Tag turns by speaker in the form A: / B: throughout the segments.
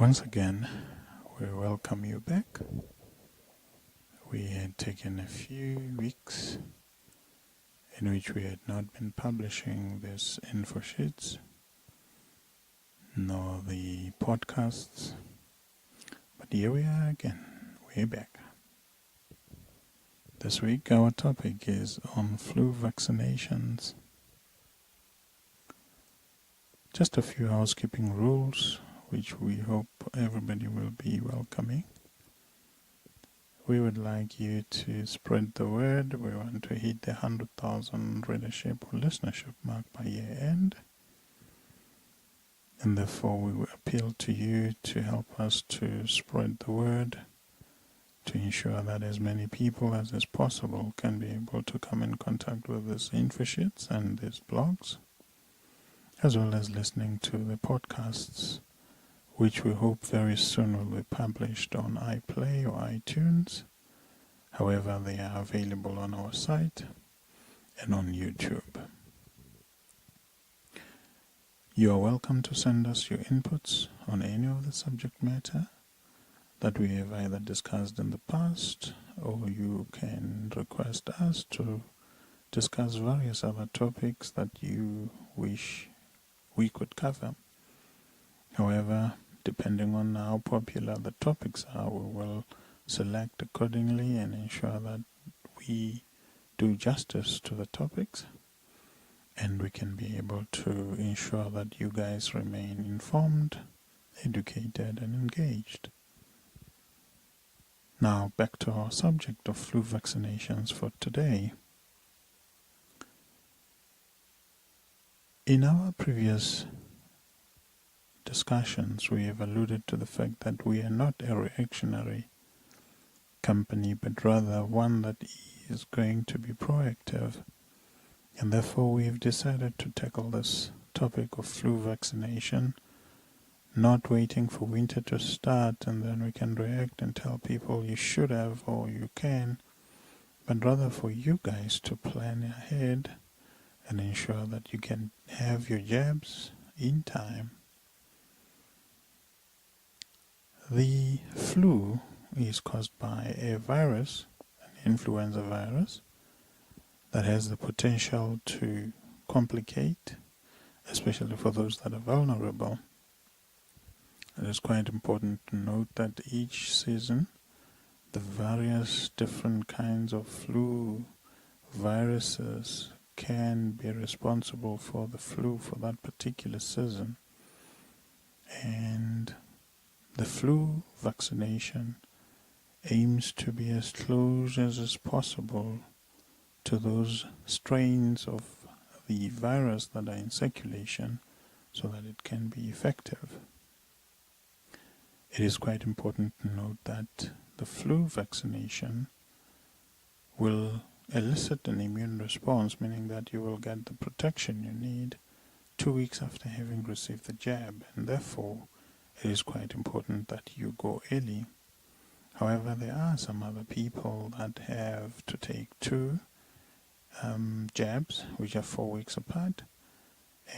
A: Once again, we welcome you back. We had taken a few weeks in which we had not been publishing these info sheets, nor the podcasts, but here we are again. We're back. This week our topic is on flu vaccinations. Just a few housekeeping rules which we hope everybody will be welcoming. We would like you to spread the word. We want to hit the 100,000 readership or listenership mark by year end. And therefore we will appeal to you to help us to spread the word, to ensure that as many people as is possible can be able to come in contact with these info sheets and these blogs, as well as listening to the podcasts, which we hope very soon will be published on iPlay or iTunes. However, they are available on our site and on YouTube. You are welcome to send us your inputs on any of the subject matter that we have either discussed in the past, or you can request us to discuss various other topics that you wish we could cover. However, depending on how popular the topics are, we will select accordingly and ensure that we do justice to the topics, and we can be able to ensure that you guys remain informed, educated, and engaged. Now, back to our subject of flu vaccinations for today. In our previous discussions, we have alluded to the fact that we are not a reactionary company, but rather one that is going to be proactive, and therefore we have decided to tackle this topic of flu vaccination, not waiting for winter to start and then we can react and tell people you should have or you can, but rather for you guys to plan ahead and ensure that you can have your jabs in time. The flu is caused by a virus, an influenza virus, that has the potential to complicate, especially for those that are vulnerable. It is quite important to note that each season, the various different kinds of flu viruses can be responsible for the flu for that particular season. And the flu vaccination aims to be as close as possible to those strains of the virus that are in circulation so that it can be effective. It is quite important to note that the flu vaccination will elicit an immune response, meaning that you will get the protection you need 2 weeks after having received the jab, and therefore it is quite important that you go early. However, there are some other people that have to take two jabs, which are 4 weeks apart,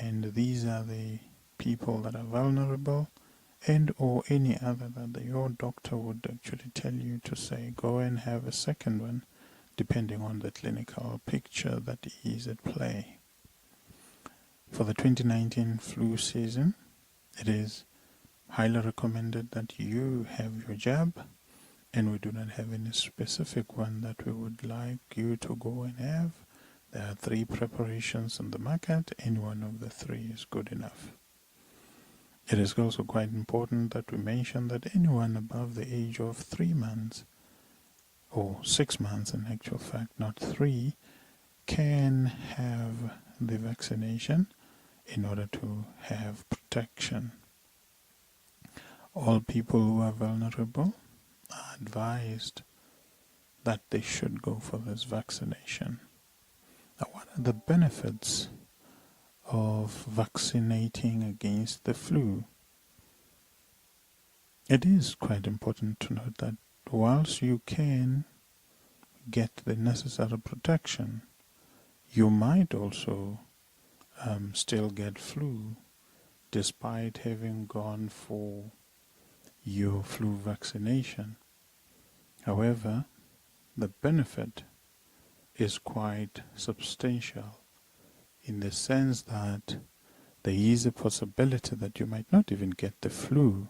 A: and these are the people that are vulnerable, and or any other that your doctor would actually tell you to say go and have a second one, depending on the clinical picture that is at play. For the 2019 flu season, it is highly recommended that you have your jab, and we do not have any specific one that we would like you to go and have. There are 3 preparations on the market. Any one of the 3 is good enough. It is also quite important that we mention that anyone above the age of 3 months, or 6 months in actual fact, not 3, can have the vaccination in order to have protection. All people who are vulnerable are advised that they should go for this vaccination. Now, what are the benefits of vaccinating against the flu? It is quite important to note that whilst you can get the necessary protection, you might also still get flu despite having gone for your flu vaccination. However, the benefit is quite substantial in the sense that there is a possibility that you might not even get the flu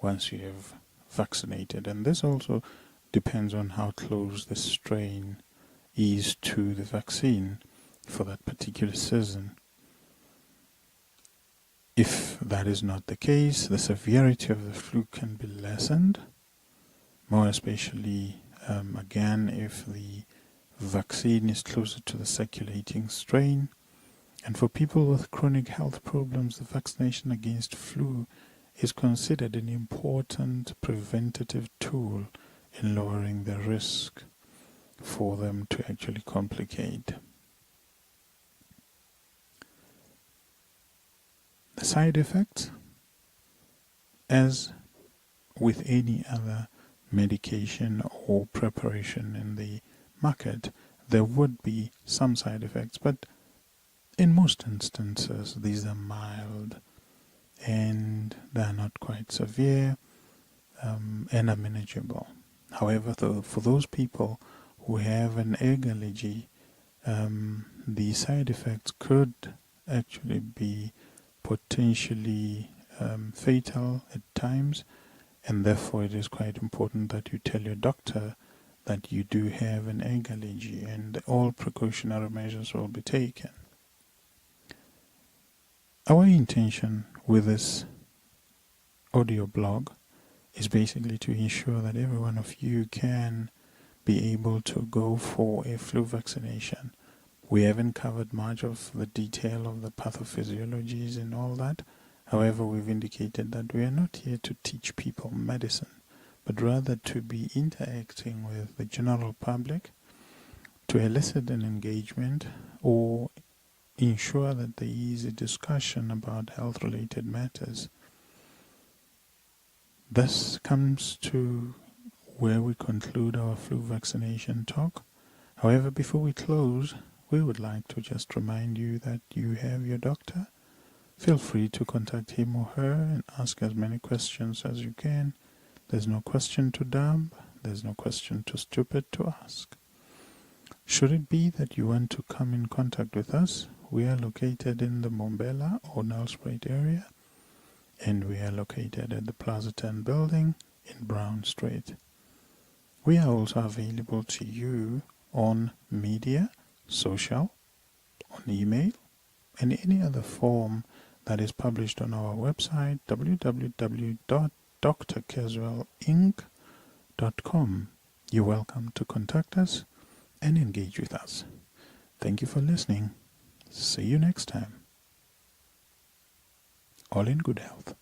A: once you have vaccinated, and this also depends on how close the strain is to the vaccine for that particular season. If that is not the case, the severity of the flu can be lessened, more especially again if the vaccine is closer to the circulating strain. And for people with chronic health problems, the vaccination against flu is considered an important preventative tool in lowering the risk for them to actually complicate. The side effects, as with any other medication or preparation in the market, there would be some side effects, but in most instances these are mild and they are not quite severe and are manageable. However, for those people who have an egg allergy, the side effects could actually be potentially fatal at times, and therefore it is quite important that you tell your doctor that you do have an egg allergy, and all precautionary measures will be taken. Our intention with this audio blog is basically to ensure that every one of you can be able to go for a flu vaccination. We haven't covered much of the detail of the pathophysiologies and all that. However, we've indicated that we are not here to teach people medicine, but rather to be interacting with the general public to elicit an engagement or ensure that there is a discussion about health-related matters. This comes to where we conclude our flu vaccination talk. However, before we close, we would like to just remind you that you have your doctor. Feel free to contact him or her and ask as many questions as you can. There's no question too dumb, there's no question too stupid to ask. Should it be that you want to come in contact with us, we are located in the Mbombela or Nelspruit area, and we are located at the Plaza 10 building in Brown Street. We are also available to you on media, social, on email, and any other form that is published on our website www.drcasualinc.com. You're welcome to contact us and engage with us. Thank you for listening. See you next time. All in good health.